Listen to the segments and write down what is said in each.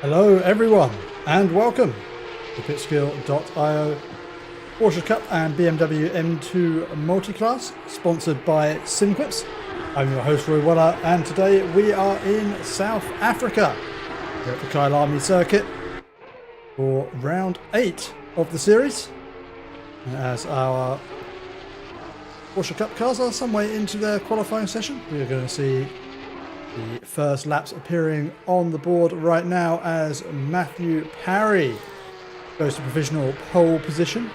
Hello everyone and welcome to Pitskill.io Porsche Cup and BMW M2 Multiclass, sponsored by SimQuips. I'm your host Roy Waller, and today we are in South Africa. We're at the Kyalami circuit for round 8 of the series, as our Porsche Cup cars are some way into their qualifying session. We are going to see the first laps appearing on the board right now as Matthew Parry goes to provisional pole position,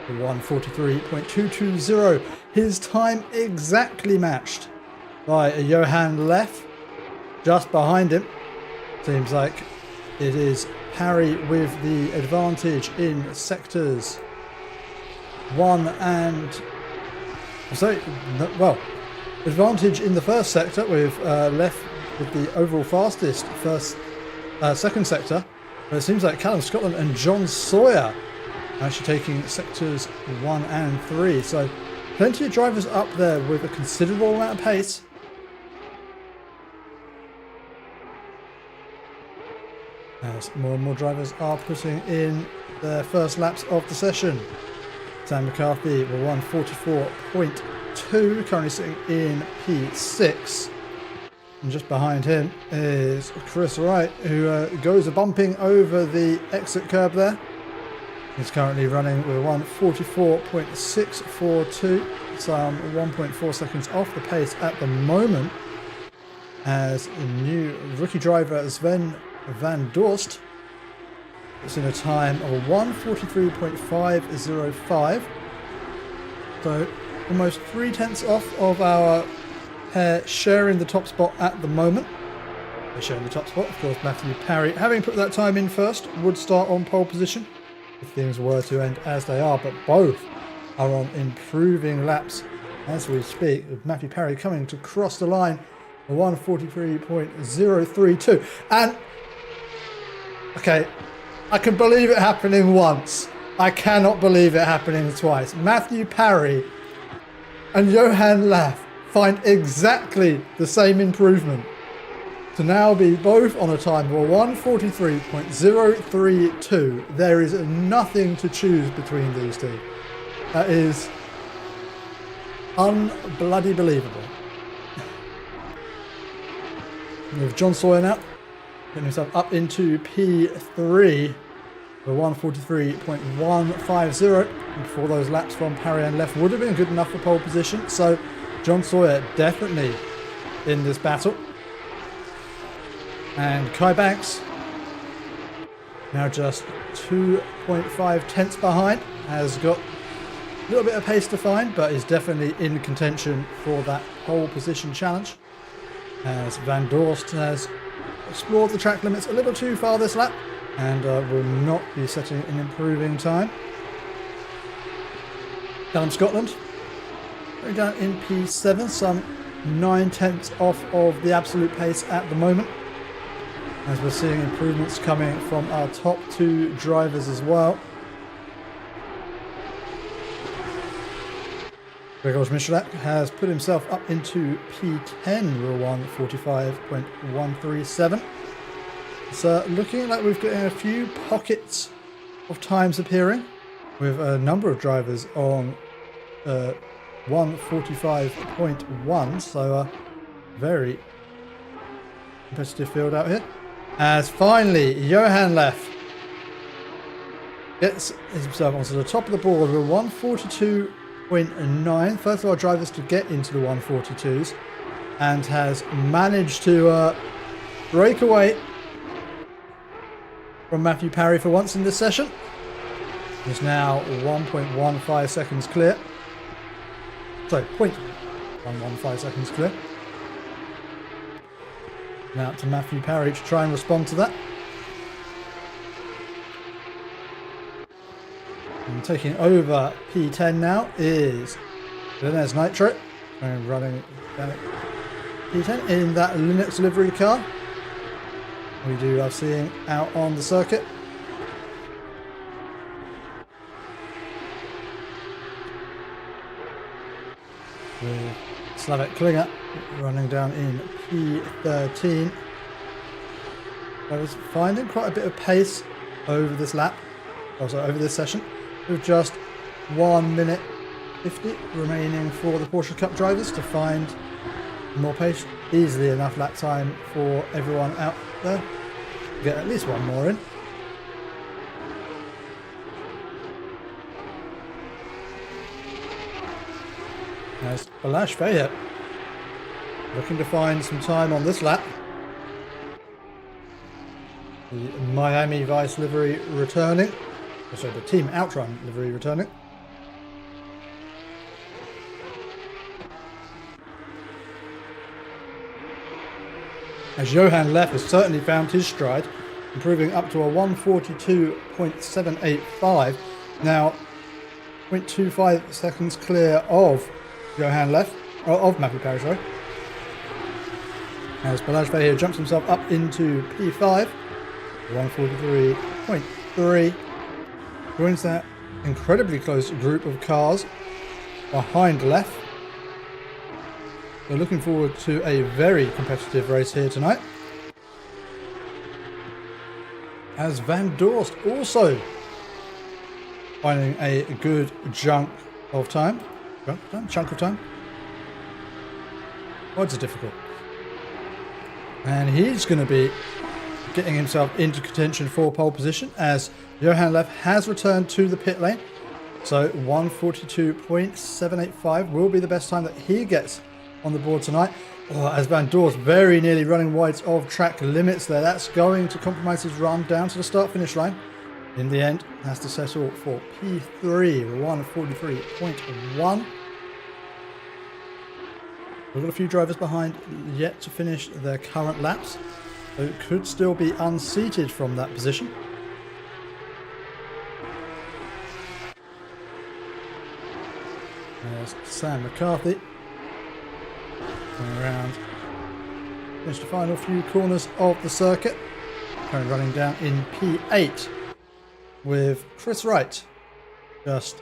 1:43.220. His time exactly matched by Johan Leff. Just behind him, seems like it is Parry with the advantage in sectors 1 and... advantage in the first sector with Leff with the overall fastest second sector. But it seems like Callum Scotland and John Sawyer actually taking sectors 1 and 3. So plenty of drivers up there with a considerable amount of pace. As more and more drivers are putting in their first laps of the session. Sam McCarthy with 1:44.2, currently sitting in P6. And just behind him is Chris Wright, who goes bumping over the exit curb there. He's currently running with 1:44.642, some 1.4 seconds off the pace at the moment, as a new rookie driver Sven van Dorst is in a time of 1:43.505. So almost 3/10 off of our pair sharing the top spot at the moment. They're sharing the top spot, of course. Matthew Parry, having put that time in first, would start on pole position if things were to end as they are, but both are on improving laps as we speak, with Matthew Parry coming to cross the line for 1:43.032. And okay, I can believe it happening once. I cannot believe it happening twice. Matthew Parry and Johan Leff find exactly the same improvement to now be both on a time of 1:43.032. There is nothing to choose between these two. That is unbloody believable. With John Sawyer now getting himself up into P3 for 1:43.150. And before those laps from Parry and Leff would have been good enough for pole position. So John Sawyer definitely in this battle. And Kai Banks now just 2.5 tenths behind. Has got a little bit of pace to find, but is definitely in contention for that pole position challenge. As Van Dorst has explored the track limits a little too far this lap and will not be setting an improving time. Callum Scotland going down in P7, some 9/10 off of the absolute pace at the moment, as we're seeing improvements coming from our top two drivers as well. Grzegorz Michalak has put himself up into P10 with 1:45.137. So looking like we've got a few pockets of times appearing, with a number of drivers on 1:45.1, so a very competitive field out here. As finally Johan Leff gets himself onto the top of the board with 1:42.9, first of our drivers to get into the 1:42s, and has managed to break away from Matthew Parry for once in this session. He's now 1.15 seconds clear. Sorry, 0.115 seconds clear. Now to Matthew Parry to try and respond to that. And taking over P10 now is Linez Nitro, and running down at P10 in that Linux livery car we do love seeing out on the circuit. With Slavek Klinger running down in P13. I was finding quite a bit of pace over this lap, also over this session, with just 1 minute 50 remaining for the Porsche Cup drivers to find more pace. Easily enough lap time for everyone out there to get at least one more in. As Balash Fayette looking to find some time on this lap. The Miami Vice livery returning. So the Team Outrun livery returning. As Johan Leff has certainly found his stride, improving up to a 142.785. Now 0.25 seconds clear of Johan Leff, of Matthew Parry, sorry. As Balajve here jumps himself up into P5, 143.3. Joins that incredibly close group of cars behind Leff. We're looking forward to a very competitive race here tonight. As Van Dorst also finding a good chunk of time. Words are difficult. And he's going to be getting himself into contention for pole position as Johan Leff has returned to the pit lane. So 142.785 will be the best time that he gets on the board tonight. Oh, as Van Dorst very nearly running wide of track limits there. That's going to compromise his run down to the start-finish line. In the end, has to settle for P3, 143.1. We've got a few drivers behind yet to finish their current laps, so it could still be unseated from that position. There's Sam McCarthy going around, finished the final few corners of the circuit, currently running down in P8 with Chris Wright just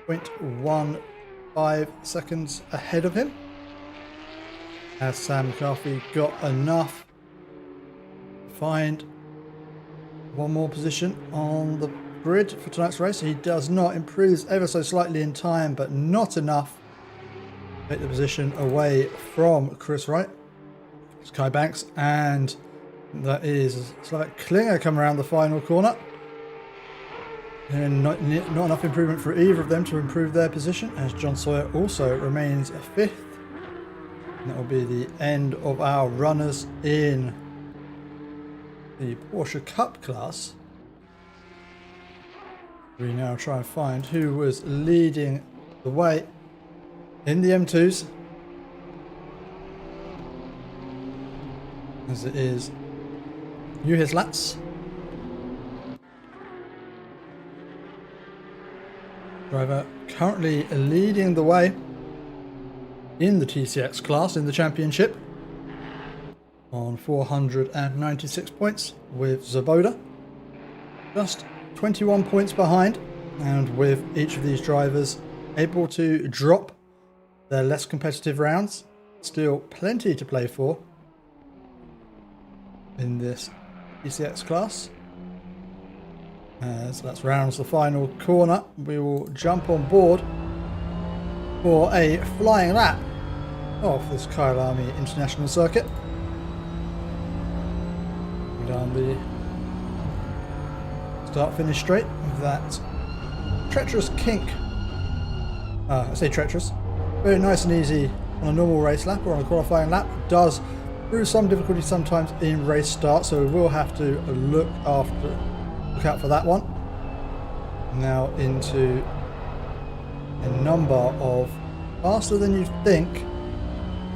0.15 seconds ahead of him. As Sam McCarthy got enough to find one more position on the grid for tonight's race. He does not, improves ever so slightly in time, but not enough to take the position away from Chris Wright. It's Kai Banks, and that is Slavek Klinger coming around the final corner. And not enough improvement for either of them to improve their position, as John Sawyer also remains fifth. And that will be the end of our runners in the Porsche Cup class. We now try and find who was leading the way in the M2s. As it is Juhis Lats. Driver currently leading the way in the TCX class in the championship on 496 points, with Zaboda just 21 points behind, and with each of these drivers able to drop their less competitive rounds, still plenty to play for in this TCX class. As that rounds the final corner, we will jump on board for a flying lap of this Kyalami International Circuit. Down the start-finish straight with that treacherous kink. I say treacherous. Very nice and easy on a normal race lap or on a qualifying lap. Does through some difficulty sometimes in race start, so we will have to look out for that one. Now into a number of faster than you think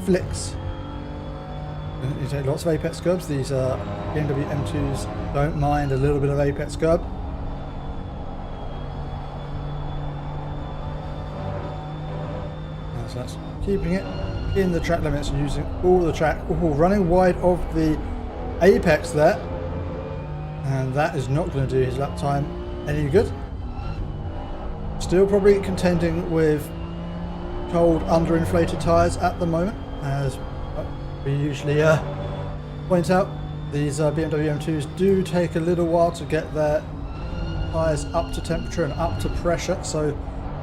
flicks. You take lots of apex curbs. These BMW M2s don't mind a little bit of apex curb. So that's keeping it in the track limits, using all the track, running wide of the apex there. And that is not going to do his lap time any good. Still probably contending with cold underinflated tyres at the moment, as we usually point out These BMW M2s do take a little while to get their tyres up to temperature and up to pressure, so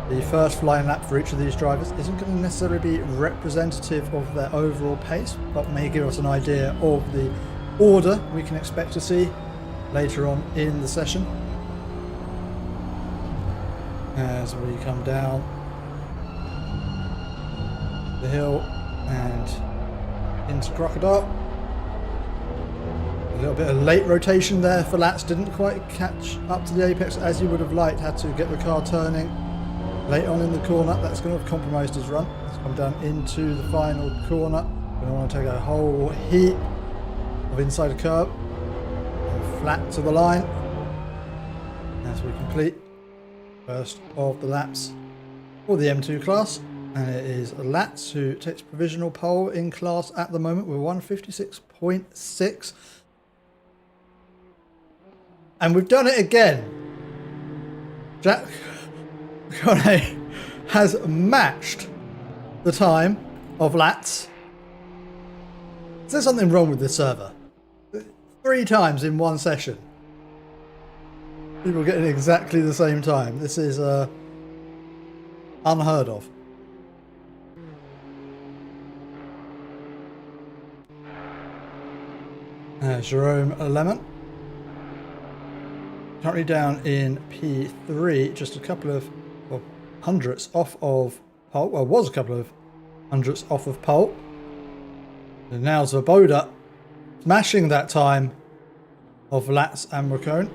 the first flying lap for each of these drivers isn't going to necessarily be representative of their overall pace, but may give us an idea of the order we can expect to see later on in the session. As we come down the hill and into Crocodile. A little bit of late rotation there for Lats, didn't quite catch up to the apex as he would have liked, had to get the car turning late on in the corner. That's going to have compromised his run. Let's come down into the final corner. Going to want to take a whole heap of inside the curb and flat to the line as we complete first of the laps for the M2 class. And it is Lats who takes provisional pole in class at the moment with 156.6. And we've done it again. Jack Coney has matched the time of Lats. Is there something wrong with this server? 3 times in one session. People getting exactly the same time. This is unheard of. Jerome Lemon. Currently down in P3, just a couple of hundredths off of pole. Well, was a couple of hundredths off of pole. And now Svoboda smashing that time of Lats and Racone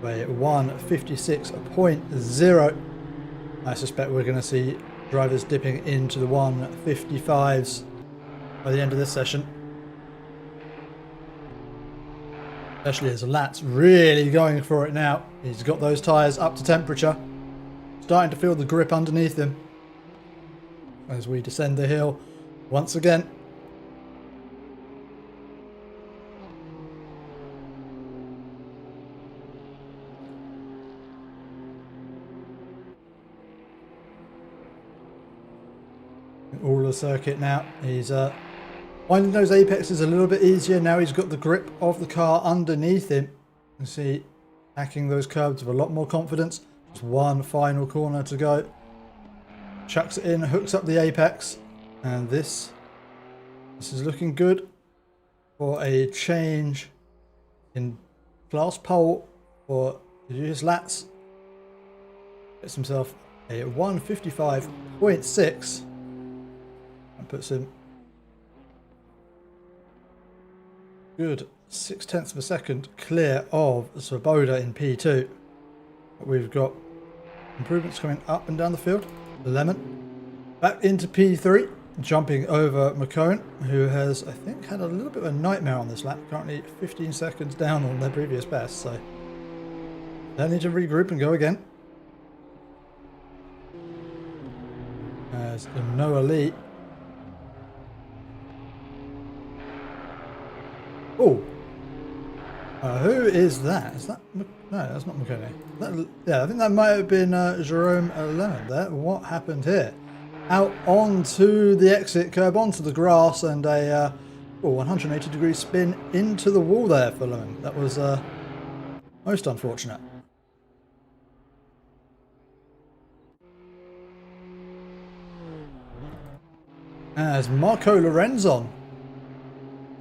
by 156.0. I suspect we're going to see drivers dipping into the 155s by the end of this session. Especially as Lats really going for it now. He's got those tyres up to temperature. Starting to feel the grip underneath him as we descend the hill once again. All the circuit now. He's finding those apexes a little bit easier. Now he's got the grip of the car underneath him. You can see hacking those curbs with a lot more confidence. Just one final corner to go. Chucks it in, hooks up the apex. And this is looking good for a change in class pole for Julius Lats. Gets himself a 155.6 and puts him good 0.6 of a second clear of Svoboda in P2. We've got improvements coming up and down the field. Lemon back into P3, jumping over McCone, who has, I think, had a little bit of a nightmare on this lap. Currently 15 seconds down on their previous best, so they'll need to regroup and go again. As Noah Lee. Oh, who is that? Is that? No, that's not McConaughey. Yeah, I think that might have been Jerome Lemon there. What happened here? Out onto the exit curb, onto the grass, and a 180-degree spin into the wall there for Lemon. That was most unfortunate. As Marco Lorenzon,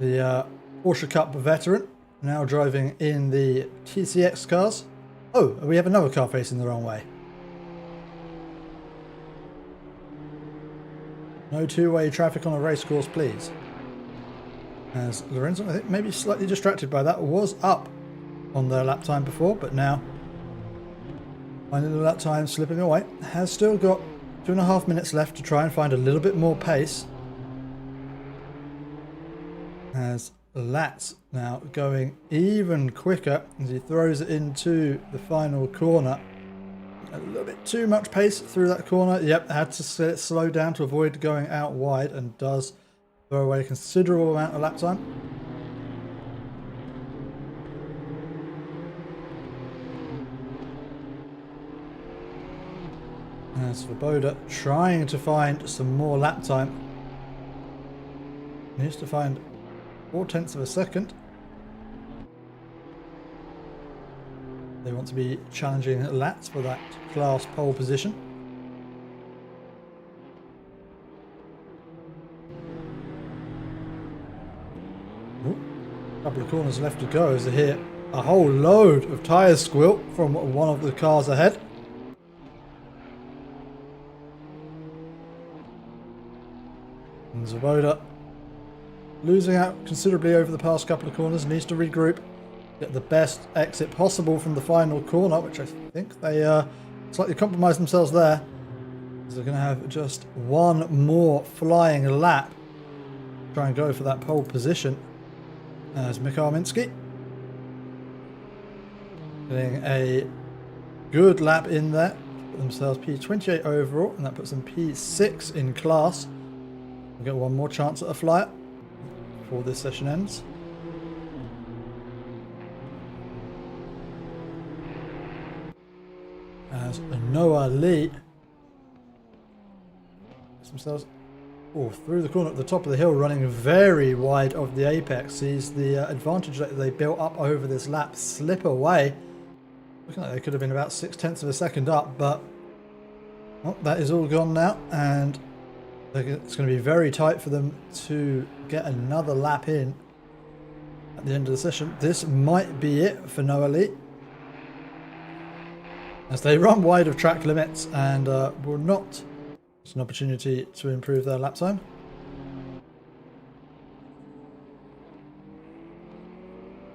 the Porsche Cup veteran, now driving in the TCX cars. Oh, we have another car facing the wrong way. No two-way traffic on a race course, please. As Lorenzo, I think, maybe slightly distracted by that, was up on their lap time before, but now finding the lap time slipping away. Has still got 2.5 minutes left to try and find a little bit more pace. As Lats now going even quicker as he throws it into the final corner. A little bit too much pace through that corner. Yep, had to slow down to avoid going out wide, and does throw away a considerable amount of lap time. As Svoboda trying to find some more lap time. Needs to find 4/10 of a second. They want to be challenging Lats for that class pole position. Ooh, couple of corners left to go as they hit a whole load of tyre squilt from one of the cars ahead. And Svoboda losing out considerably over the past couple of corners, needs to regroup, get the best exit possible from the final corner, which I think they slightly compromised themselves there. They're going to have just one more flying lap to try and go for that pole position. As Mikhail Minsky getting a good lap in there, put themselves P28 overall, and that puts them P6 in class. We'll get one more chance at a flyer before this session ends. As Noah Lee gets themselves through the corner at the top of the hill, running very wide of the apex, sees the advantage that they built up over this lap slip away. Looking like they could have been about 6/10 of a second up, but well, that is all gone now, and it's going to be very tight for them to get another lap in at the end of the session. This might be it for Noah Lee, as they run wide of track limits and will not. It's an opportunity to improve their lap time.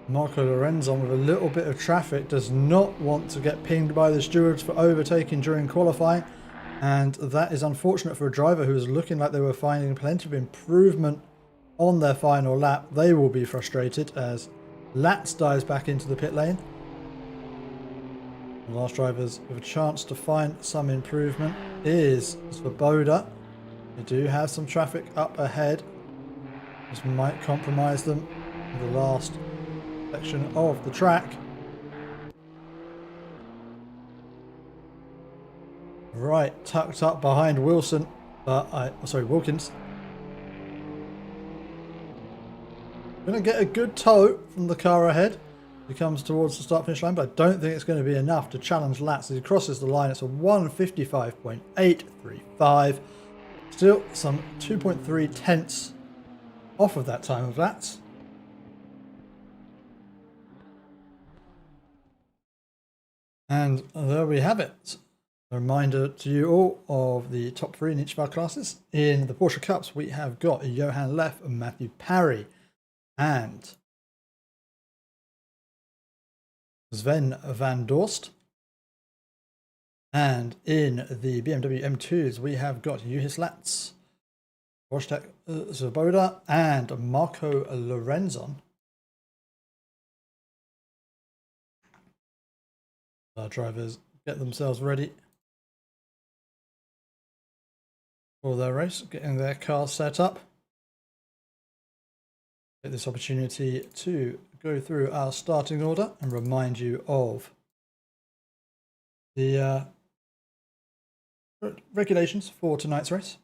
Marco Lorenzon, with a little bit of traffic, does not want to get pinged by the stewards for overtaking during qualifying, and that is unfortunate for a driver who is looking like they were finding plenty of improvement on their final lap. They will be frustrated as Lats dives back into the pit lane. The last drivers with a chance to find some improvement is Svoboda. They do have some traffic up ahead. This might compromise them in the last section of the track. Right, tucked up behind Wilkins. Gonna get a good tow from the car ahead. He comes towards the start finish line, but I don't think it's going to be enough to challenge Lats. As he crosses the line, it's a 1:55.835. Still some 2.3 tenths off of that time of Lats. And there we have it. A reminder to you all of the top three in each of our classes. In the Porsche Cups, we have got Johan Leff and Matthew Parry and Sven van Dorst. And in the BMW M2s, we have got Juhis Lats, Wojtek Svoboda, and Marco Lorenzon. Our drivers get themselves ready for their race, getting their cars set up. Take this opportunity to go through our starting order and remind you of the regulations for tonight's race.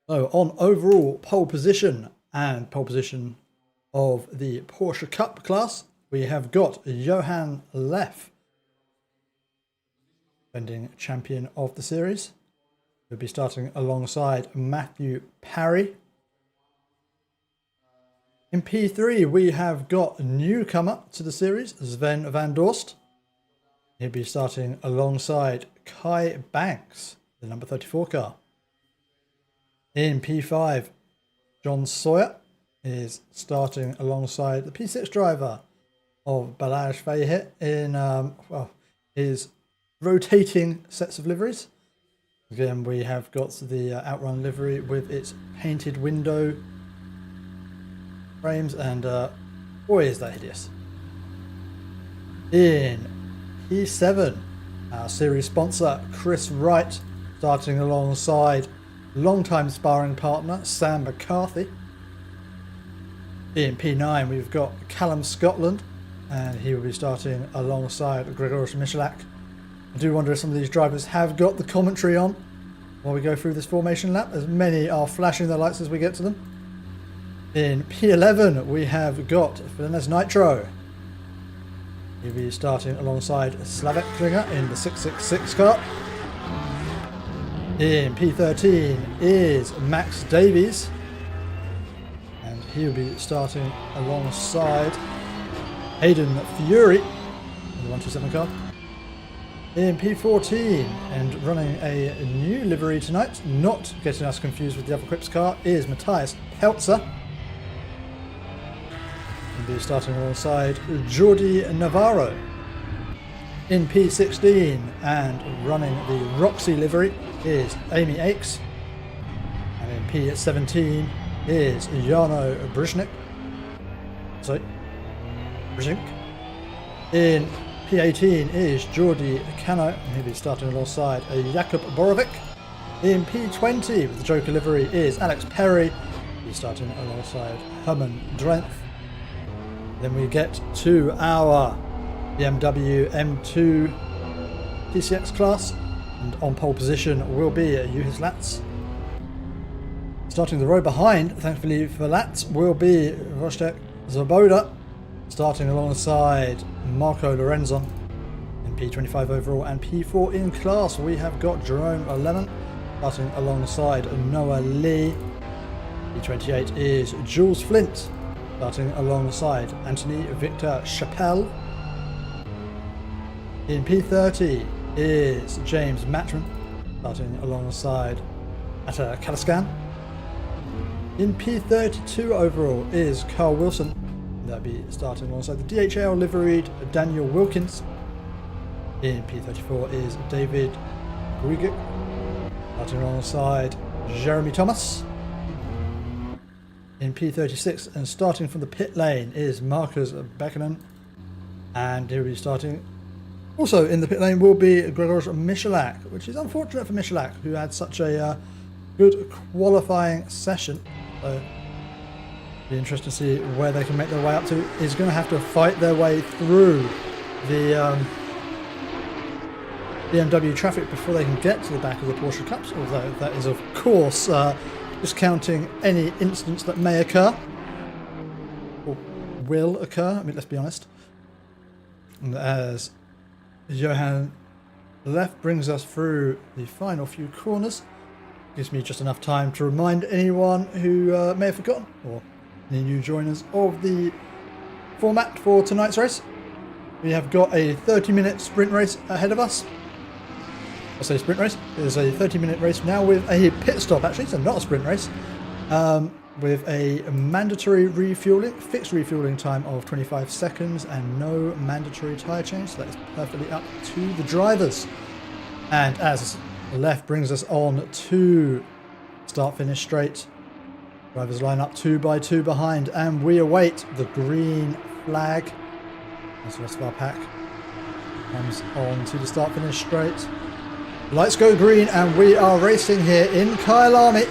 So on overall pole position and pole position of the Porsche Cup class, we have got Johan Leff, defending champion of the series. He'll be starting alongside Matthew Parry. In P3, we have got a newcomer to the series, Sven van Dorst. He'll be starting alongside Kai Banks, the number 34 car. In P5, John Sawyer is starting alongside the P6 driver of Balazs Fehi in his rotating sets of liveries. Again, we have got the Outrun livery with its painted window frames, and boy is that hideous. In P7, our series sponsor Chris Wright starting alongside longtime sparring partner Sam McCarthy. In P9, we've got Callum Scotland, and he will be starting alongside Grzegorz Michalak. I do wonder if some of these drivers have got the commentary on. while we go through this formation lap, as many are flashing their lights as we get to them. In P11 we have got Fernandez Nitro. He'll be starting alongside Slavek Klinger in the 666 car. In P13 is Max Davies, and he'll be starting alongside Hayden Fury in the 127 car. In P14, and running a new livery tonight, not getting us confused with the other Quips car, is Matthias Peltzer. He'll be starting alongside Jordi Navarro. In P16 and running the Roxy livery is Amy Aches. And in P17 is Jarno Brzezinski. In P18 is Jordi Cano, and he'll be starting alongside Jakub Borovic. In P20 with the Joker livery is Alex Perry. He's starting alongside Herman Drenth. Then we get to our BMW M2 TCX class, and on pole position will be Juhis Latz. Starting the row behind, thankfully for Latz, will be Wojtek Svoboda, starting alongside Marco Lorenzon in P25 overall. And P4 in class we have got Jerome Lemon starting alongside Noah Lee. P28 is Jules Flint starting alongside Anthony Victor Chappelle. In P30 is James Matron starting alongside Atta Kalaskan. In P32 overall is Carl Wilson. That'll be starting alongside the DHL liveried Daniel Wilkins. In P34 is David Guigic starting alongside Jeremy Thomas. In P36 and starting from the pit lane is Marcus Bekkanen, and he'll be starting also in the pit lane will be Grzegorz Michalak, which is unfortunate for Michalak, who had such a good qualifying session. So be interesting to see where they can make their way up to. He's going to have to fight their way through the BMW traffic before they can get to the back of the Porsche Cups, although that is of course discounting any incidents that may occur or will occur. I mean, let's be honest. And as Johan Left brings us through the final few corners, gives me just enough time to remind anyone who may have forgotten, or any new joiners, of the format for tonight's race. We have got a 30-minute sprint race ahead of us. I'll say sprint race. There's a 30-minute race now with a pit stop, actually, so not a sprint race, with a mandatory refueling, fixed refueling time of 25 seconds and no mandatory tyre change, so that is perfectly up to the drivers. And as Left brings us on to start-finish straight, drivers line up 2 by 2 behind, and we await the green flag as the rest of our pack comes on to the start-finish straight. Lights go green and we are racing here in Kyalami.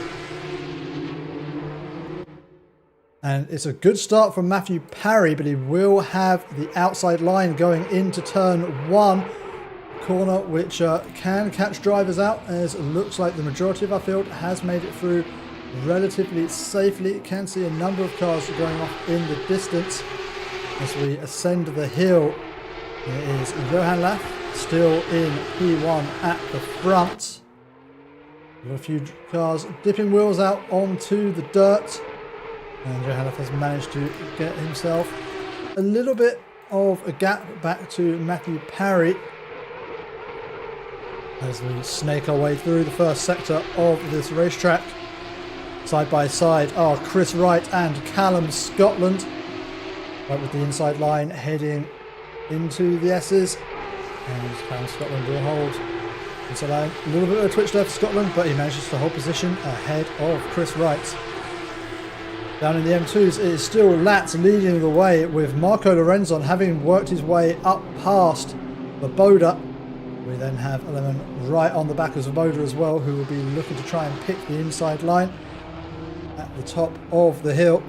And it's a good start from Matthew Parry, but he will have the outside line going into turn 1. Corner which can catch drivers out, as it looks like the majority of our field has made it through relatively safely. Can see a number of cars going off in the distance as we ascend the hill. There is Johan Laff still in P1 at the front. We've got a few cars dipping wheels out onto the dirt, and Johan Laff has managed to get himself a little bit of a gap back to Matthew Parry as we snake our way through the first sector of this racetrack. Side by side are Chris Wright and Callum Scotland, right with the inside line heading into the S's, and Callum Scotland will hold inside line. A little bit of a twitch there for Scotland, but he manages to hold position ahead of Chris Wright. Down in the M2s, it is still Latz leading the way, with Marco Lorenzon having worked his way up past Svoboda. We then have Lemon right on the back of Svoboda as well, who will be looking to try and pick the inside line at the top of the hill.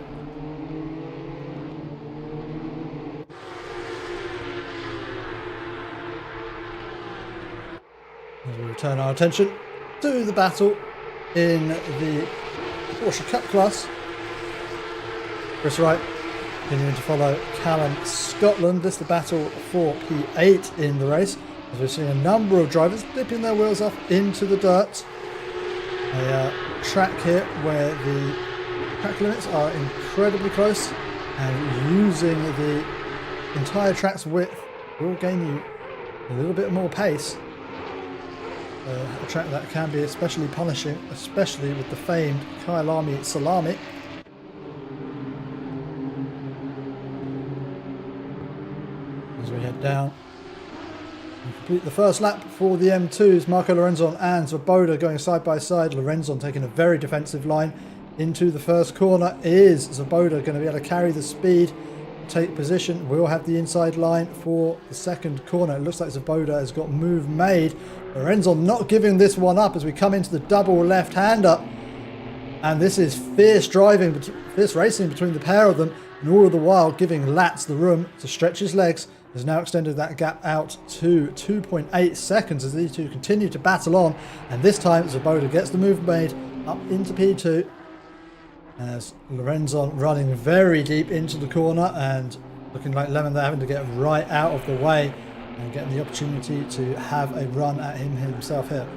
As we return our attention to the battle in the Porsche Cup class. Chris Wright continuing to follow Callum Scotland. This is the battle for P8 in the race, as we're seeing a number of drivers dipping their wheels off into the dirt. A track here where the track limits are incredibly close, and using the entire track's width will gain you a little bit more pace. A track that can be especially punishing, especially with the famed Kyalami salami. As we head down and complete the first lap for the M2s, Marco Lorenzon and Svoboda going side by side. Lorenzon taking a very defensive line into the first corner. Is Svoboda going to be able to carry the speed, take position? We'll have the inside line for the second corner. It looks like Svoboda has got move made. Lorenzon not giving this one up as we come into the double left-hander. And this is fierce driving, fierce racing between the pair of them, and all of the while giving Latz the room to stretch his legs. Has now extended that gap out to 2.8 seconds as these two continue to battle on. And this time Svoboda gets the move made up into P2. As Lorenzon running very deep into the corner and looking like Lemon, they're having to get right out of the way and getting the opportunity to have a run at him himself here.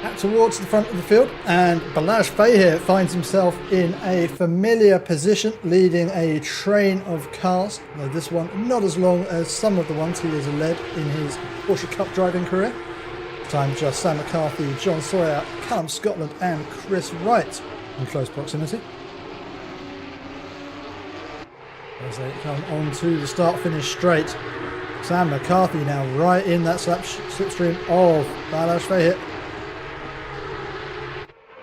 Back towards the front of the field, and Balazs Fahir finds himself in a familiar position, leading a train of cars. Now this one not as long as some of the ones he has led in his Porsche Cup driving career. This time just Sam McCarthy, John Sawyer, Callum Scotland and Chris Wright in close proximity. As they come onto the start-finish straight, Sam McCarthy now right in that slipstream of Balazs Fahir.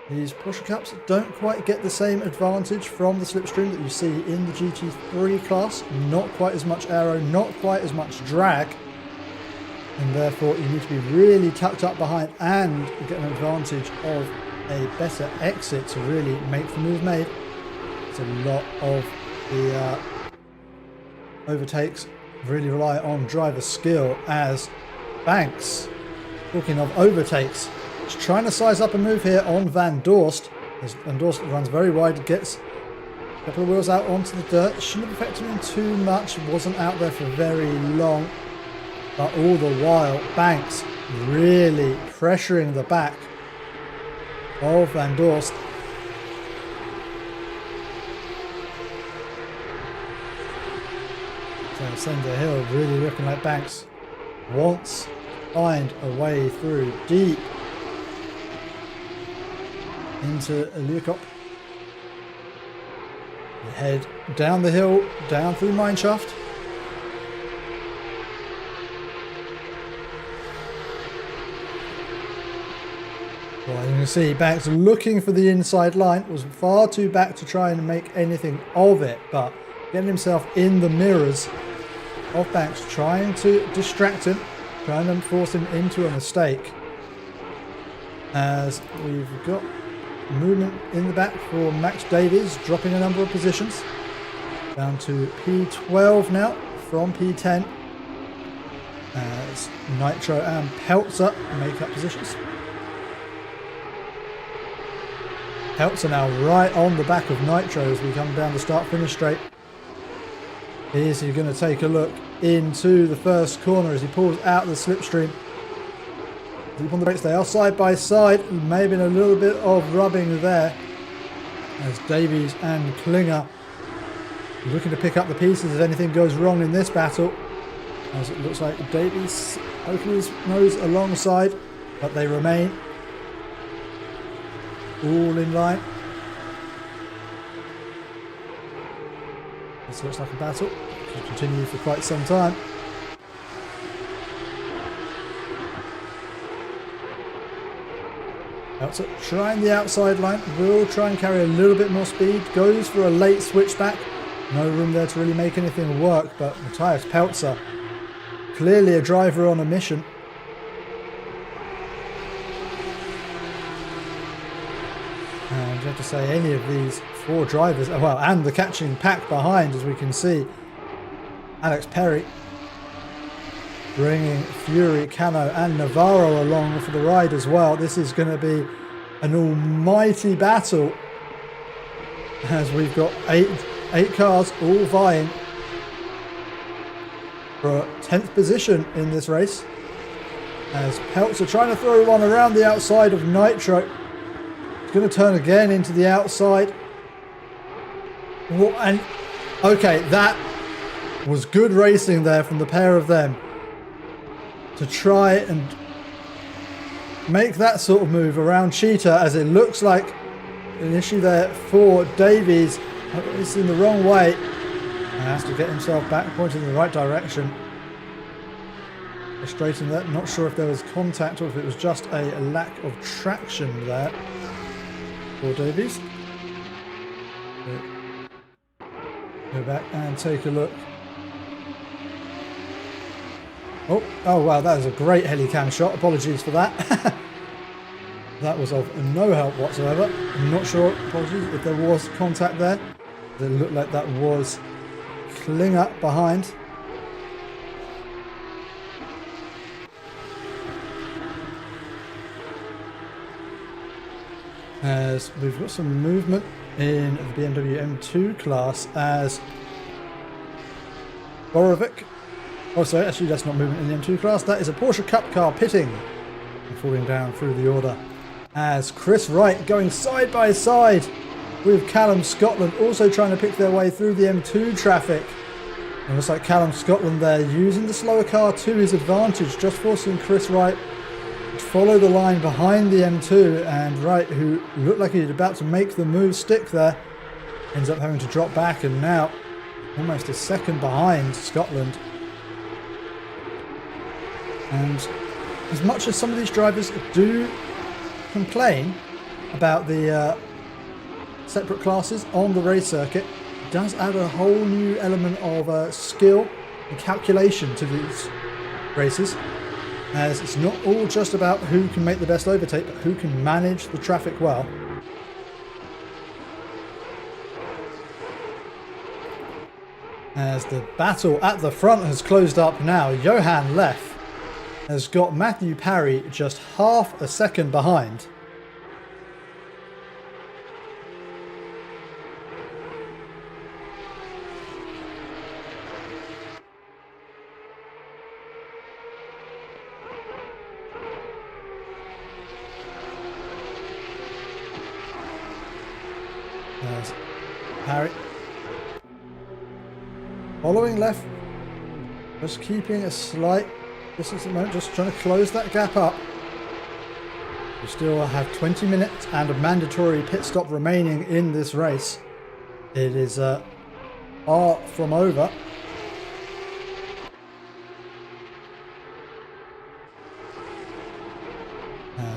These Porsche Cups don't quite get the same advantage from the slipstream that you see in the GT3 class. Not quite as much aero, not quite as much drag, and therefore you need to be really tucked up behind and get an advantage of a better exit to really make the move made. It's a lot of the overtakes really rely on driver skill, as Banks, talking of overtakes, is trying to size up a move here on Van Dorst. As Van Dorst runs very wide, gets a couple of wheels out onto the dirt. Shouldn't have affected him too much, wasn't out there for very long. But all the while, Banks really pressuring the back of Van Dorst. So Cinder Hill really looking like Banks wants to find a way through deep into Leukop. We head down the hill, down through Mineshaft. Well, you can see Banks looking for the inside line, was far too back to try and make anything of it, but getting himself in the mirrors of Banks, trying to distract him, trying to force him into a mistake. As we've got movement in the back for Max Davies, dropping a number of positions down to P12 now from P10, as Nitro and Peltzer make up positions. Peltzer now right on the back of Nitro as we come down the start-finish straight. Here's you're going to take a look into the first corner as he pulls out the slipstream. Deep on the brakes, they are side by side. Maybe a little bit of rubbing there as Davies and Klinger looking to pick up the pieces if anything goes wrong in this battle. As it looks like Davies opening his nose alongside, but they remain all in line. This looks like a battle which will continue for quite some time. Peltzer trying the outside line, will try and carry a little bit more speed, goes for a late switchback. No room there to really make anything work, but Matthias Peltzer, clearly a driver on a mission. And you have to say any of these four drivers, well, and the catching pack behind, as we can see, Alex Perry bringing Fury, Cano and Navarro along for the ride as well. This is going to be an almighty battle, as we've got eight cars all vying for 10th position in this race, as Peltz are trying to throw one around the outside of Nitro. It's going to turn again into the outside. And okay, that was good racing there from the pair of them to try and make that sort of move around Cheetah, as it looks like an issue there for Davies. It's in the wrong way. He has to get himself back, pointing in the right direction. Frustrating that. Not sure if there was contact or if it was just a lack of traction there for Davies. Go back and take a look. Oh wow, that is a great helicam shot. Apologies for that. That was of no help whatsoever. I'm not sure, apologies, if there was contact there. It looked like that was Klinger behind. As we've got some movement in the BMW M2 class, as Borovic, oh sorry, actually that's not movement in the M2 class, that is a Porsche Cup car pitting and falling down through the order, as Chris Wright going side by side with Callum Scotland, also trying to pick their way through the M2 traffic. It looks like Callum Scotland there using the slower car to his advantage, just forcing Chris Wright to follow the line behind the M2, and Wright, who looked like he was about to make the move stick there, ends up having to drop back, and now almost a second behind Scotland. And as much as some of these drivers do complain about the separate classes on the race circuit, it does add a whole new element of skill and calculation to these races, as it's not all just about who can make the best overtake, but who can manage the traffic well. As the battle at the front has closed up now, Johan Leff has got Matthew Parry just half a second behind. There's Parry following left, just keeping a slight distance at the moment, just trying to close that gap up. We still have 20 minutes and a mandatory pit stop remaining in this race. It is far from over.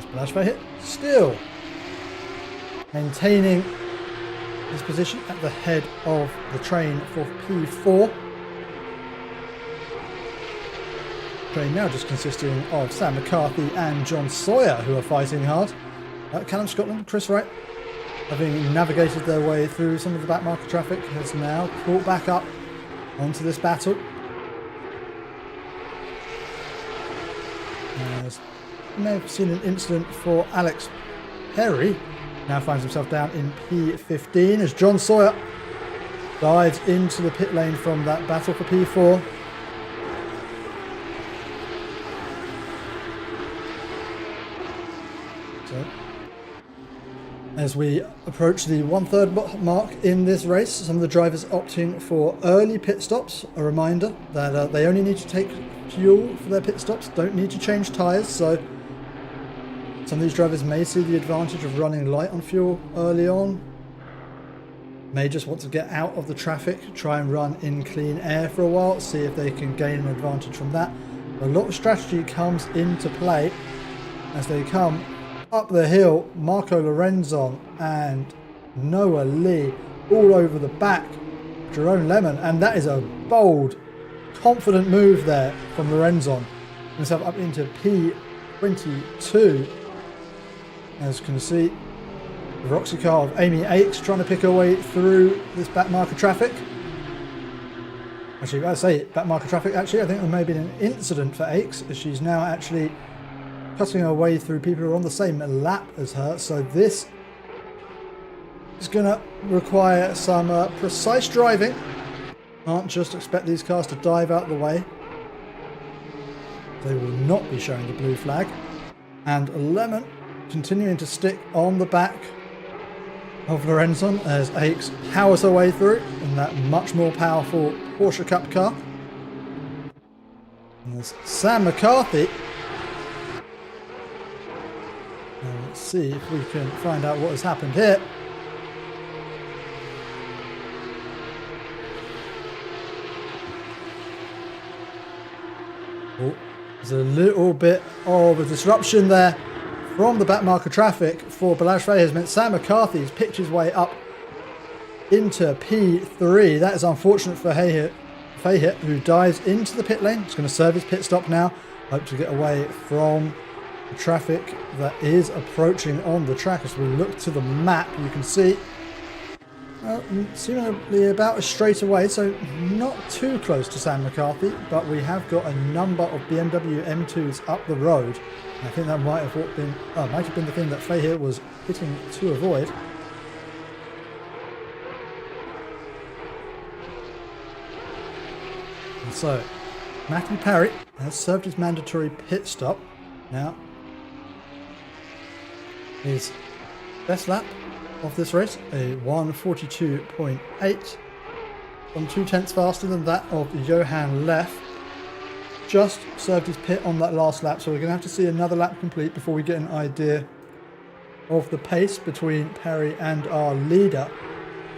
Splash by hit, still maintaining his position at the head of the train for P4. Train now just consisting of Sam McCarthy and John Sawyer, who are fighting hard. Callum Scotland, Chris Wright, having navigated their way through some of the back market traffic, has now caught back up onto this battle. As you may have seen an incident for Alex Perry, now finds himself down in P15 as John Sawyer dives into the pit lane from that battle for P4. So, as we approach the 1/3 mark in this race, some of the drivers opting for early pit stops. A reminder that they only need to take fuel for their pit stops, don't need to change tyres, so some of these drivers may see the advantage of running light on fuel early on, may just want to get out of the traffic, try and run in clean air for a while, see if they can gain an advantage from that. A lot of strategy comes into play as they come up the hill. Marco Lorenzon and Noah Lee all over the back, Jerome Lemon, and that is a bold, confident move there from Lorenzon. Himself up into P22. As you can see, the Roxy car of Amy Aikes trying to pick her way through this back marker traffic. Actually, I say back marker traffic. Actually, I think there may have been an incident for Aches, as she's now actually cutting her way through people who are on the same lap as her. So this is going to require some precise driving. Can't just expect these cars to dive out of the way. They will not be showing the blue flag. And Lemon continuing to stick on the back of Lorenzen as Aches powers her way through in that much more powerful Porsche Cup car. And there's Sam McCarthy. And let's see if we can find out what has happened here. Oh, there's a little bit of a disruption there from the back marker traffic for Balazs Fahey has meant Sam McCarthy has picked his way up into P3. That is unfortunate for Fahey, who dives into the pit lane. He's going to serve his pit stop now. Hope to get away from the traffic that is approaching on the track. As we look to the map, you can see seemingly about a straight away, so not too close to Sam McCarthy, but we have got a number of BMW M2s up the road. And I think that might have been the thing that Fahey was hitting to avoid. And so Matthew Parry has served his mandatory pit stop. Now his best lap of this race, a 1:42.8, 2/10 faster than that of Johan Leff. Just served his pit on that last lap, so we're going to have to see another lap complete before we get an idea of the pace between Perry and our leader.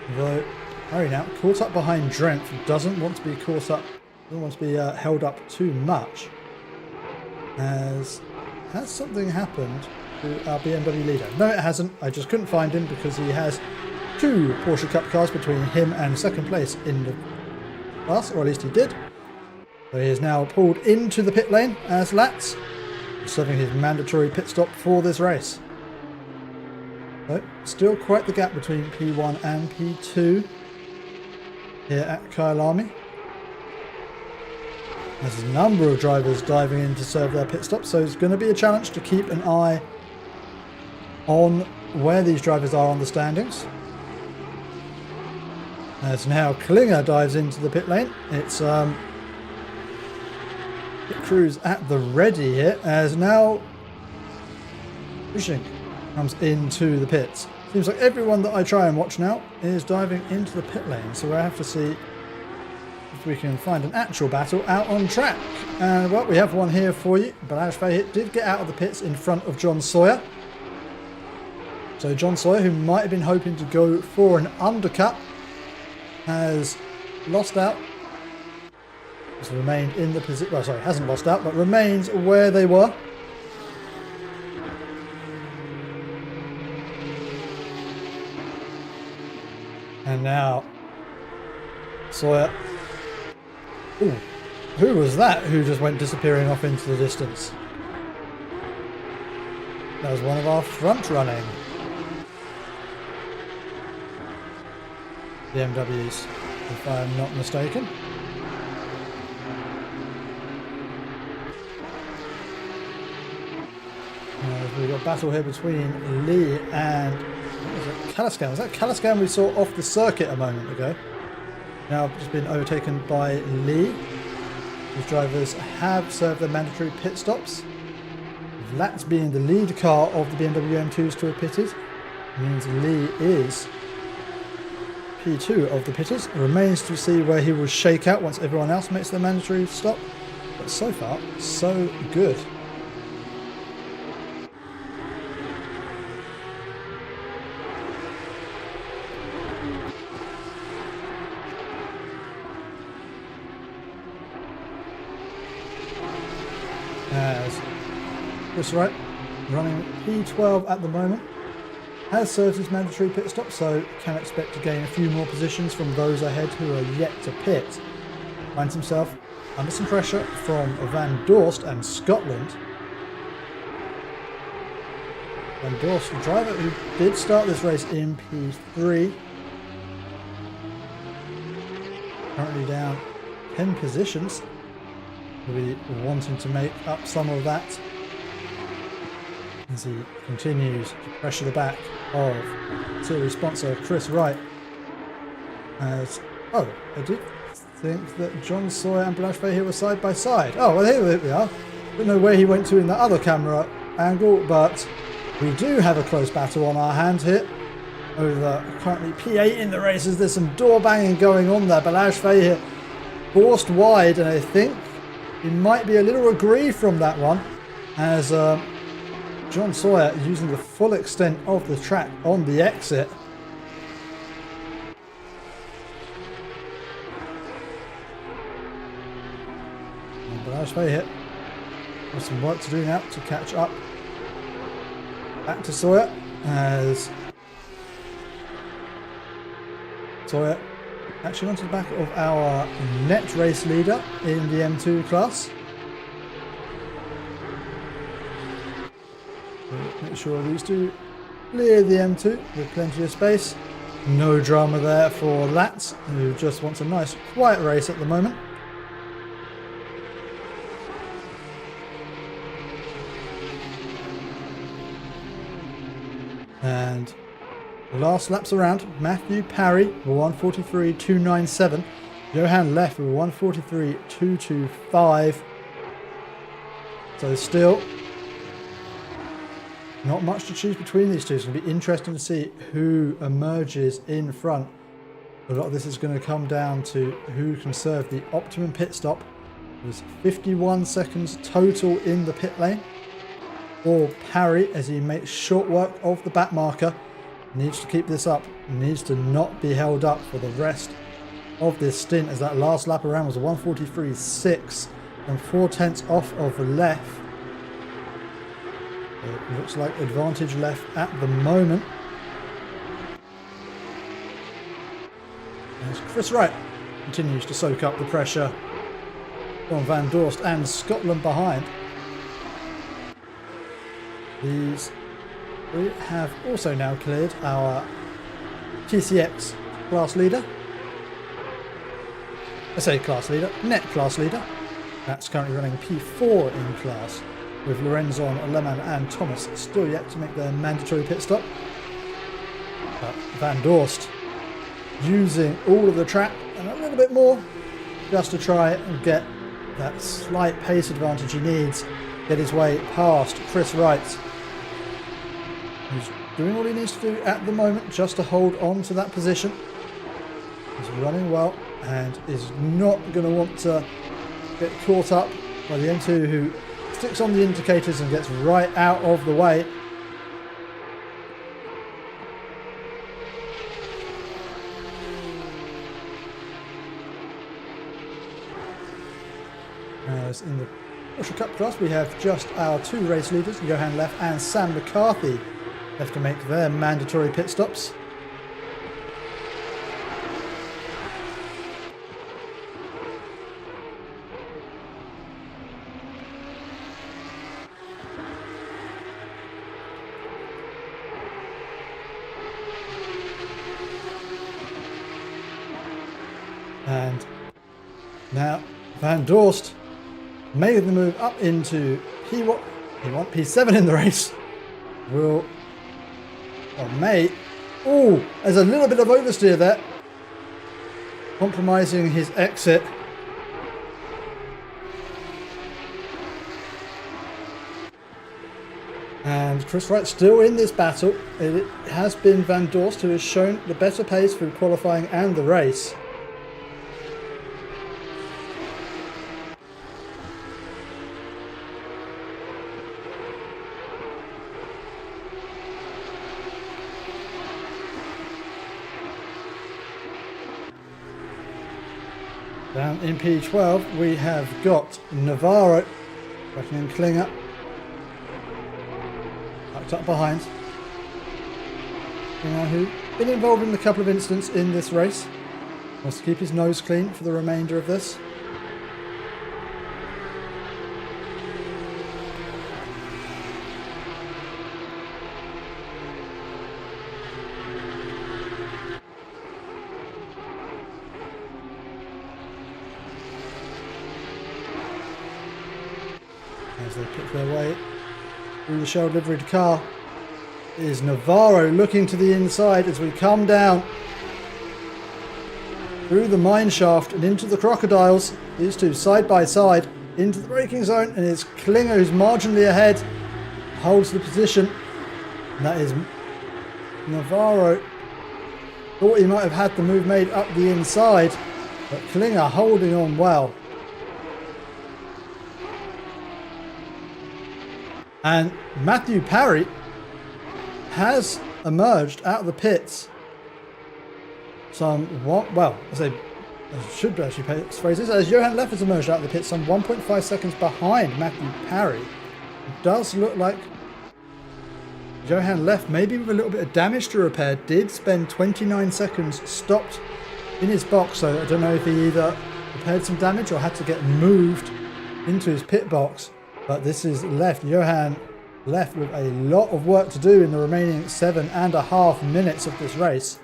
Although Perry now caught up behind Drenth, doesn't want to be caught up, doesn't want to be held up too much. Has something happened to our BMW leader? No, it hasn't. I just couldn't find him because he has two Porsche Cup cars between him and second place in the class, or at least he did. So he is now pulled into the pit lane as Latz, serving his mandatory pit stop for this race. So still quite the gap between P1 and P2 here at Kyalami. There's a number of drivers diving in to serve their pit stop, so it's going to be a challenge to keep an eye on where these drivers are on the standings. As now Klinger dives into the pit lane. It's pit crews at the ready here, as now Fishing comes into the pits. Seems like everyone that I try and watch now is diving into the pit lane, so we'll have to see if we can find an actual battle out on track. And well, we have one here for you. Balazs Fahey did get out of the pits in front of John Sawyer. So John Sawyer, who might have been hoping to go for an undercut, has lost out. Has remained in the position. Well, sorry, hasn't lost out, but remains where they were. And now Sawyer. Ooh, who was that who just went disappearing off into the distance? That was one of our front running BMWs, if I am not mistaken. We've got a battle here between Lee and Kalaskan. Was that Kalaskan we saw off the circuit a moment ago? Now just been overtaken by Lee. These drivers have served their mandatory pit stops. Latz being the lead car of the BMW M2s to have pitted, means Lee is P2 of the pitters. It remains to see where he will shake out once everyone else makes their mandatory stop. But so far, so good. As Chris Wright, running P12 at the moment, has served his mandatory pit stop, so can expect to gain a few more positions from those ahead who are yet to pit. Finds himself under some pressure from Van Dorst and Scotland. Van Dorst, the driver who did start this race in P3, currently down 10 positions. He'll be wanting to make up some of that as he continues to pressure the back of series sponsor Chris Wright. As I did think that John Sawyer and Balazs here were side by side. Oh, well, here we are. Don't know where he went to in the other camera angle, but we do have a close battle on our hands here. Over currently P8 in the races. There's some door banging going on there. Balazs here forced wide, and I think he might be a little aggrieved from that one, as John Sawyer using the full extent of the track on the exit. And Balazs here has some work to do now to catch up. Back to Sawyer as Sawyer actually onto the back of our net race leader in the M2 class. So make sure these two clear the M2 with plenty of space. No drama there for Latz, who just wants a nice quiet race at the moment. And last laps around, Matthew Parry with 1:43.297, Johan Leff with 1:43.225. So still not much to choose between these two. It's going to be interesting to see who emerges in front. A lot of this is going to come down to who can serve the optimum pit stop. There's 51 seconds total in the pit lane for Parry as he makes short work of the back marker. Needs to keep this up, needs to not be held up for the rest of this stint, as that last lap around was a 1:43.6 and 4/10 off of Leff. It looks like advantage Leff at the moment. As Chris Wright continues to soak up the pressure on Van Dorst and Scotland behind. These we have also now cleared our TCX class leader. I say class leader, net class leader. That's currently running P4 in class, with Lorenzon, Lehmann and Thomas still yet to make their mandatory pit stop. But Van Dorst using all of the track and a little bit more just to try and get that slight pace advantage he needs, get his way past Chris Wright. He's doing all he needs to do at the moment just to hold on to that position. He's running well and is not going to want to get caught up by the M2, who sticks on the indicators and gets right out of the way. As in the Porsche Cup class, we have just our two race leaders, Johan Leff and Sam McCarthy, left to make their mandatory pit stops. And now Van Dorst made the move up into P1, P7 in the race. Will, or may, oh, there's a little bit of oversteer there, compromising his exit. And Chris Wright still in this battle. It has been Van Dorst who has shown the better pace through qualifying and the race. Down in P12 we have got Navarro, working in Klinger, tucked up behind. Klinger, who's been involved in a couple of incidents in this race, wants to keep his nose clean for the remainder of this. their way through the shell liveried car. It is Navarro looking to the inside as we come down through the mine shaft and into the crocodiles. These two side by side into the braking zone, and it's Klinger who's marginally ahead, holds the position, and that is Navarro. Thought he might have had the move made up the inside, but Klinger holding on well. And Matthew Parry has emerged out of the pits I should actually phrase this as Johan Leff has emerged out of the pits some 1.5 seconds behind Matthew Parry. It does look like Johan Leff, maybe with a little bit of damage to repair, did spend 29 seconds stopped in his box, so I don't know if he either repaired some damage or had to get moved into his pit box. But this is Johan Leff with a lot of work to do in the remaining 7.5 minutes of this race.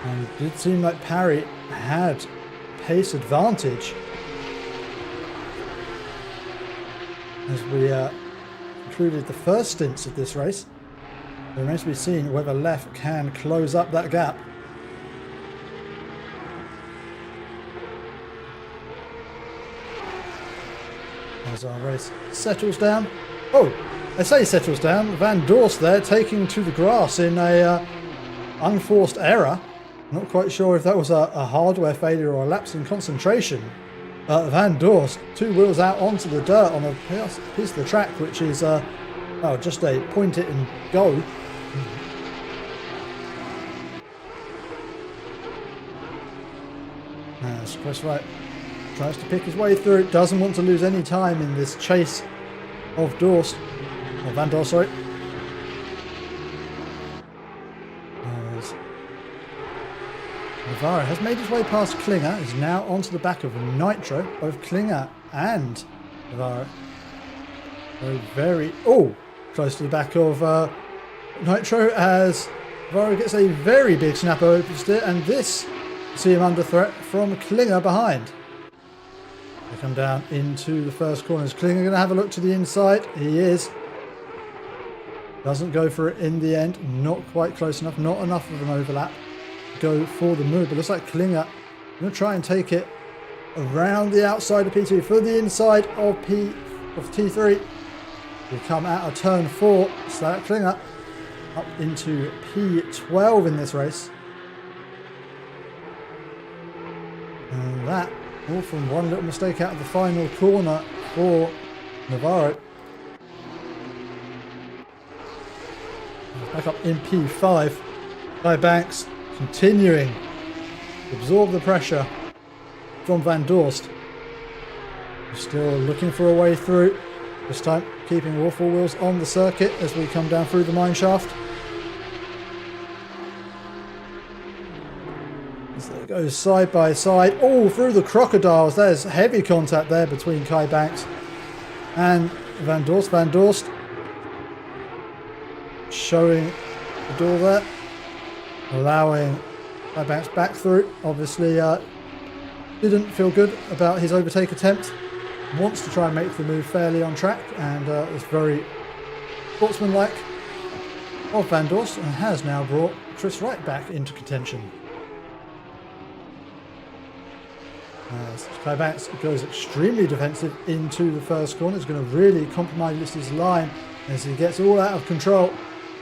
And it did seem like Parry had pace advantage as we concluded the first stints of this race. It remains to be seen whether Leff can close up that gap. As our race settles down. Oh, I say settles down. Van Dorst there taking to the grass in a unforced error. Not quite sure if that was a hardware failure or a lapse in concentration. Van Dorst, 2 wheels out onto the dirt on a piece of the track, which is just a point it and go. As Chris Wright tries to pick his way through, doesn't want to lose any time in this chase of Van Dorst, sorry. Navarro has made his way past Klinger, is now onto the back of Nitro. Both Klinger and Navarro very close to the back of Nitro as Navarro gets a very big snap over steer, and this, see him under threat from Klinger behind. They come down into the first corner. Is Klinger going to have a look to the inside? He is. Doesn't go for it in the end. Not quite close enough. Not enough of an overlap. Go for the move, but looks like Klinger going to try and take it around the outside of P2 for the inside of T3. We come out of turn 4, so that Klinger up into P12 in this race. And that all from one little mistake out of the final corner for Navarro. Back up in P5. Guy Banks continuing to absorb the pressure from Van Dorst. Still looking for a way through. This time keeping all 4 wheels on the circuit as we come down through the mine shaft. As they go side by side. Oh, through the crocodiles. There's heavy contact there between Kai Banks and Van Dorst. Van Dorst showing the door there, allowing Kai Banks back through. Obviously didn't feel good about his overtake attempt. Wants to try and make the move fairly on track, and is very sportsmanlike of Van Dorst, and has now brought Chris Wright back into contention. As Kai Banks goes extremely defensive into the first corner. It's going to really compromise his line as he gets all out of control,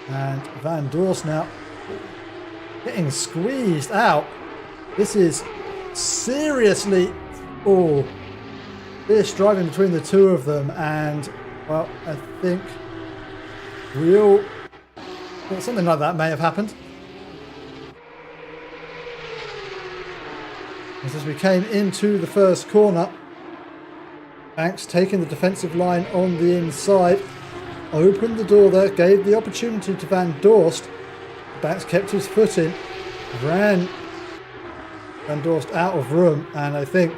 and Van Dorst now getting squeezed out. This is seriously fierce driving between the two of them, and well, I think something like that may have happened. As we came into the first corner, Banks taking the defensive line on the inside, opened the door there, gave the opportunity to Van Dorst. Banks kept his foot in, ran Van Dorst out of room, and I think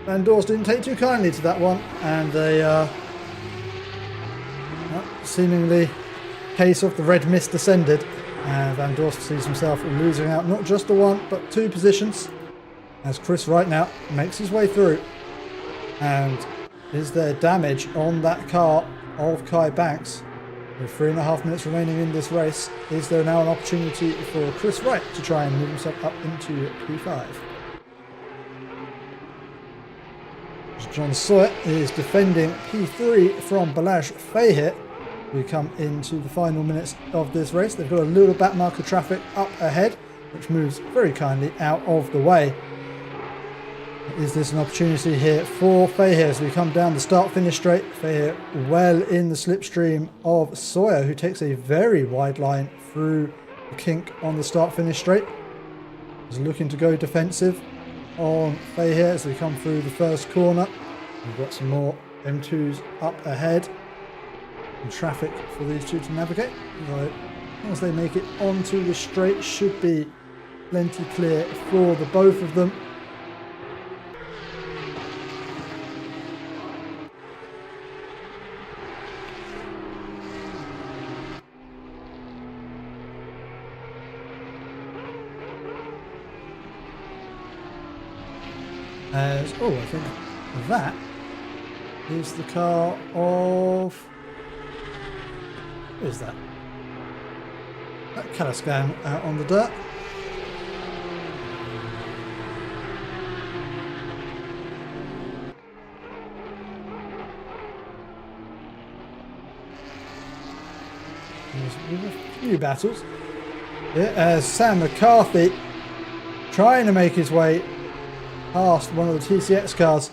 Van Dorst didn't take too kindly to that one, and they seemingly case of the red mist descended, and Van Dorst sees himself losing out not just the 1 but 2 positions as Chris Wright now makes his way through, and is there damage on that car of Kai Banks? With 3.5 minutes remaining in this race, is there now an opportunity for Chris Wright to try and move himself up into P5? John Sawyer is defending P3 from Balazs Fahir. We come into the final minutes of this race. They've got a little back marker traffic up ahead, which moves very kindly out of the way. Is this an opportunity here for Fahir as we come down the start-finish straight? Fahir well in the slipstream of Sawyer, who takes a very wide line through the kink on the start-finish straight. He's looking to go defensive on Fahir as we come through the first corner. We've got some more M2s up ahead and traffic for these two to navigate. Although, as long as they make it onto the straight, should be plenty clear for the both of them. I think that is the car of... Who is that? That Kalaskan out on the dirt. There's a few battles. Yeah, as Sam McCarthy trying to make his way past one of the TCX cars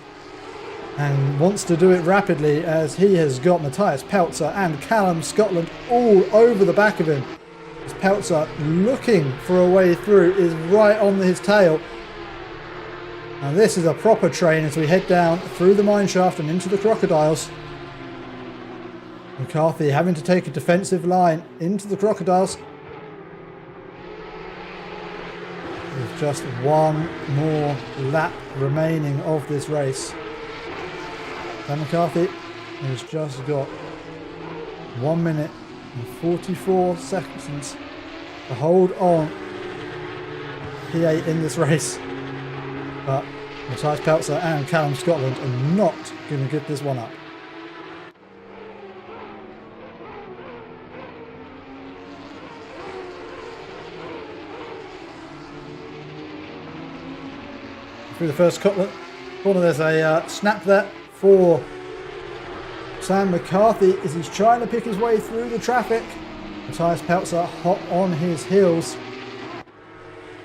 and wants to do it rapidly as he has got Matthias Peltzer and Callum Scotland all over the back of him. As Peltzer, looking for a way through, is right on his tail. Now this is a proper train as we head down through the mine shaft and into the crocodiles. McCarthy having to take a defensive line into the crocodiles. With just one more lap remaining of this race. Dan McCarthy has just got 1 minute and 44 seconds to hold on P8 in this race. But Matthias Peltzer and Callum Scotland are not going to give this one up. Through the first corner, there's a snap there for Sam McCarthy as he's trying to pick his way through the traffic. Matthias Peltzer hot on his heels.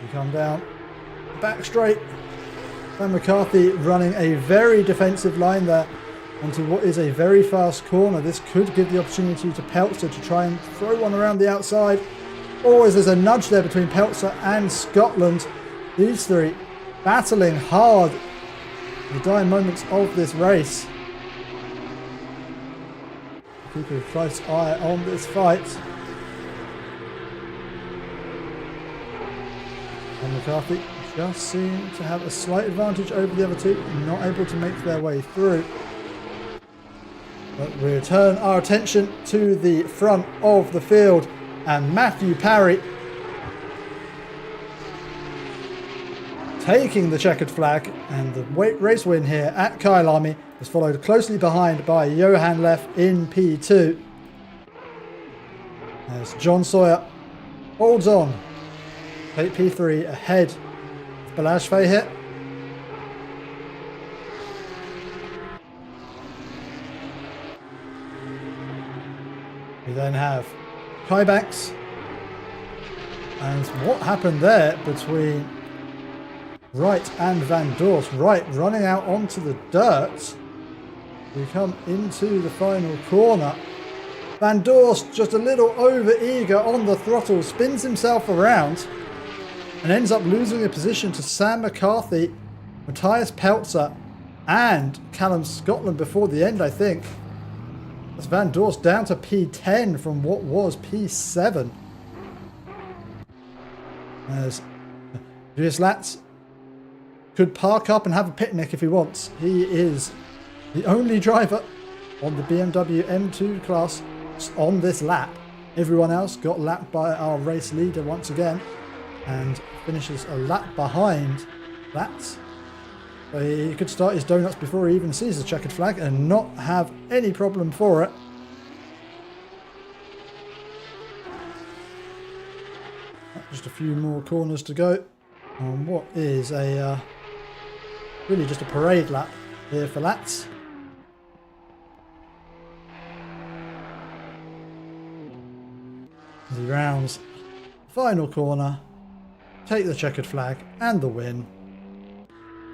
We come down the back straight. Sam McCarthy running a very defensive line there onto what is a very fast corner. This could give the opportunity to Peltzer to try and throw one around the outside. Or as there's a nudge there between Peltzer and Scotland. These three battling hard in the dying moments of this race. Keep a close eye on this fight. And McCarthy just seem to have a slight advantage over the other two, not able to make their way through. But we return our attention to the front of the field, and Matthew Parry taking the checkered flag, and the race win here at Kyalami is followed closely behind by Johan Leff in P2. As John Sawyer holds on, take P3 ahead of Balazs Fahir. We then have Kai Banks, and what happened there between Wright and Van Dorst. Wright running out onto the dirt. We come into the final corner. Van Dorst just a little over eager on the throttle, spins himself around and ends up losing a position to Sam McCarthy, Matthias Peltzer and Callum Scotland before the end, I think. That's Van Dorst down to P10 from what was P7. As Julius Latz could park up and have a picnic if he wants. He is the only driver on the BMW M2 class on this lap. Everyone else got lapped by our race leader once again and finishes a lap behind that. He could start his donuts before he even sees the checkered flag and not have any problem for it. Just a few more corners to go on what is a really just a parade lap here for Lats. As he rounds the final corner, take the checkered flag and the win.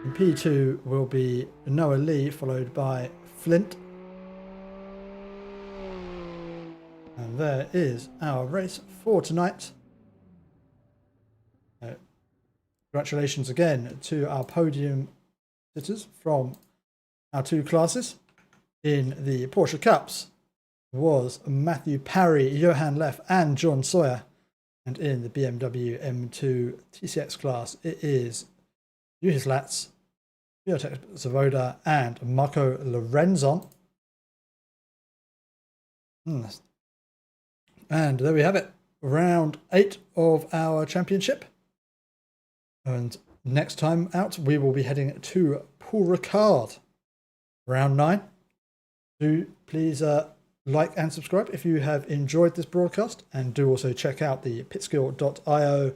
In P2 will be Noah Lee, followed by Flint. And there is our race for tonight. Congratulations again to our podium sitters from our two classes. In the Porsche Cups was Matthew Parry, Johan Leff and John Sawyer. And in the BMW M2 TCX class, it is Juhis Lats, Biotech Zavoda and Marco Lorenzon. And there we have it. Round 8 of our championship. And next time out, we will be heading to Paul Ricard. Round 9. Do please like and subscribe if you have enjoyed this broadcast. And do also check out the pitskill.io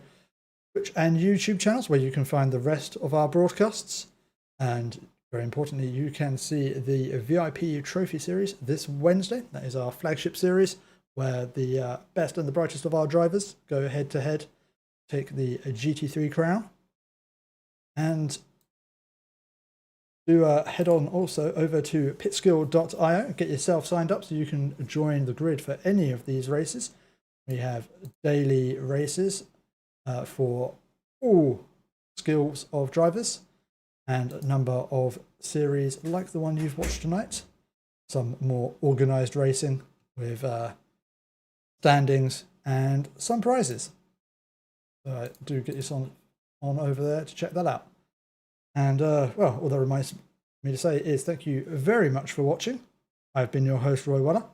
Twitch and YouTube channels where you can find the rest of our broadcasts. And very importantly, you can see the VIP Trophy Series this Wednesday. That is our flagship series where the best and the brightest of our drivers go head to head, take the GT3 crown. And do head on also over to pitskill.io, get yourself signed up so you can join the grid for any of these races. We have daily races for all skills of drivers and a number of series like the one you've watched tonight. Some more organised racing with standings and some prizes. So do get yourself on over there to check that out. And well, all that reminds me to say is thank you very much for watching. I've been your host, Roy Waller,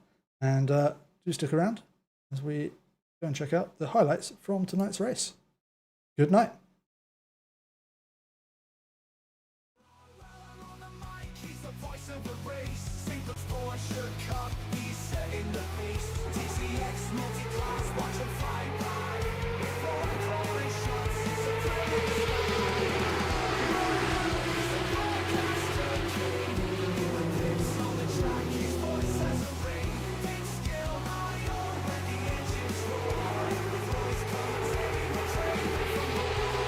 and do stick around as we go and check out the highlights from tonight's race. Good night. Porsche Cup, he's setting the pace. TCX, Multiclass, watch him fly by. Before the calling shots, it's a great he's a broadcaster king. It's on the track, his voice has a ring. Pitskill, high on when the engines roar. With Roy's commentating, we're training for more.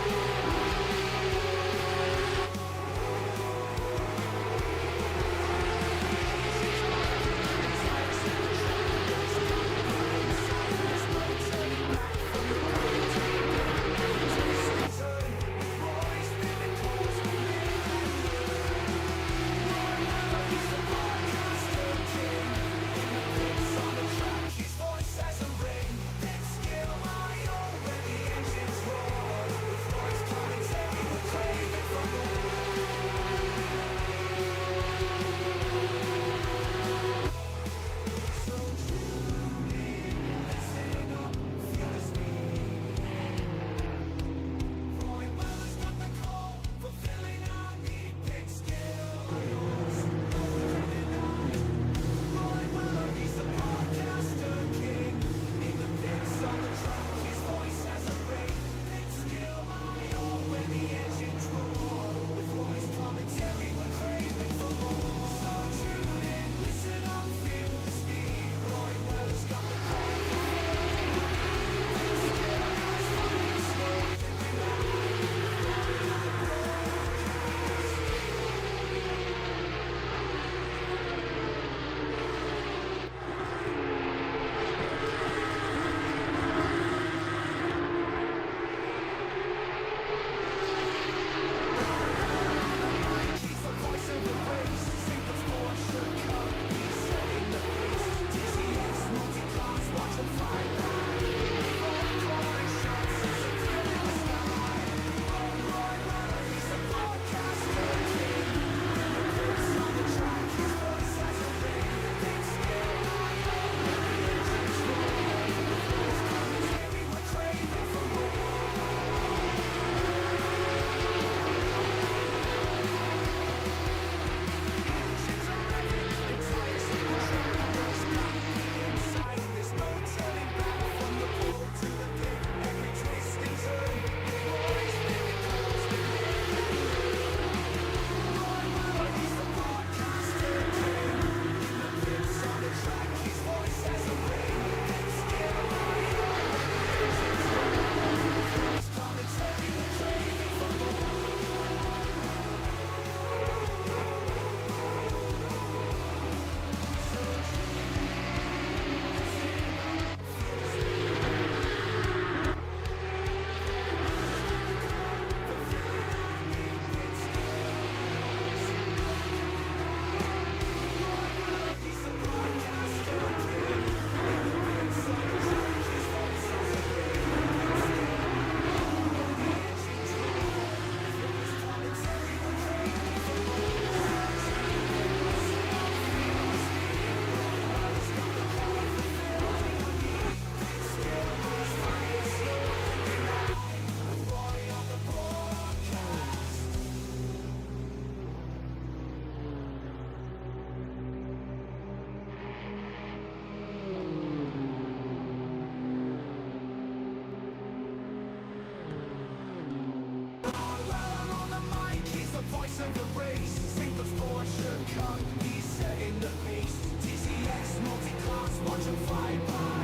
voice of the race. SimQuips Porsche Cup, he's setting the pace. TCX multi-class, watch him fly by.